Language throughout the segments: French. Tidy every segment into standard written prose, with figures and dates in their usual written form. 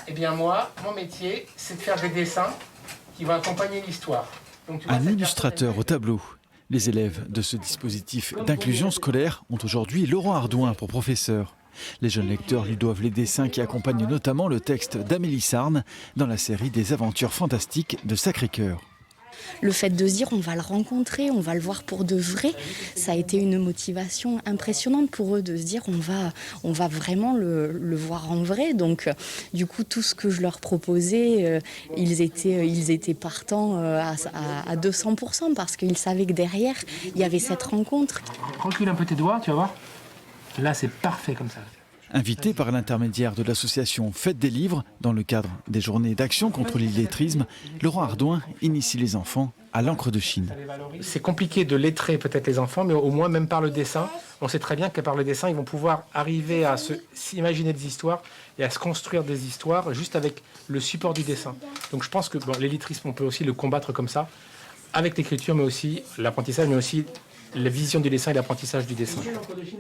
Eh bien moi, mon métier, c'est de faire des dessins qui vont accompagner l'histoire. Un illustrateur au tableau. Les élèves de ce dispositif d'inclusion scolaire ont aujourd'hui Laurent Ardouin pour professeur. Les jeunes lecteurs lui doivent les dessins qui accompagnent notamment le texte d'Amélie Sarne dans la série des aventures fantastiques de Sacré-Cœur. Le fait de se dire on va le rencontrer, on va le voir pour de vrai, ça a été une motivation impressionnante pour eux de se dire on va vraiment le voir en vrai. Donc du coup tout ce que je leur proposais, ils étaient partants à 200% parce qu'ils savaient que derrière il y avait cette rencontre. Recule un peu tes doigts, tu vas voir. Là c'est parfait comme ça. Invité par l'intermédiaire de l'association Fête des Livres, dans le cadre des journées d'action contre l'illettrisme, Laurent Ardouin initie les enfants à l'encre de Chine. C'est compliqué de lettrer peut-être les enfants, mais au moins même par le dessin, on sait très bien que par le dessin, ils vont pouvoir arriver à s'imaginer des histoires et à se construire des histoires juste avec le support du dessin. Donc je pense que l'illettrisme, on peut aussi le combattre comme ça, avec l'écriture, mais aussi l'apprentissage, mais aussi la vision du dessin et l'apprentissage du dessin.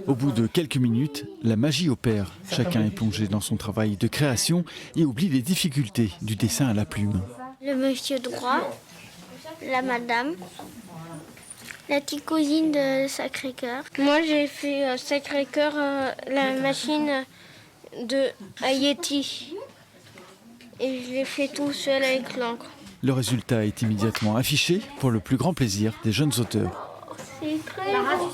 Au bout de quelques minutes, la magie opère. Chacun est plongé dans son travail de création et oublie les difficultés du dessin à la plume. Le monsieur droit, la madame, la petite cousine de Sacré-Cœur. Moi j'ai fait Sacré-Cœur, la machine de Yeti. Et je l'ai fait tout seul avec l'encre. Le résultat est immédiatement affiché pour le plus grand plaisir des jeunes auteurs. C'est très beau.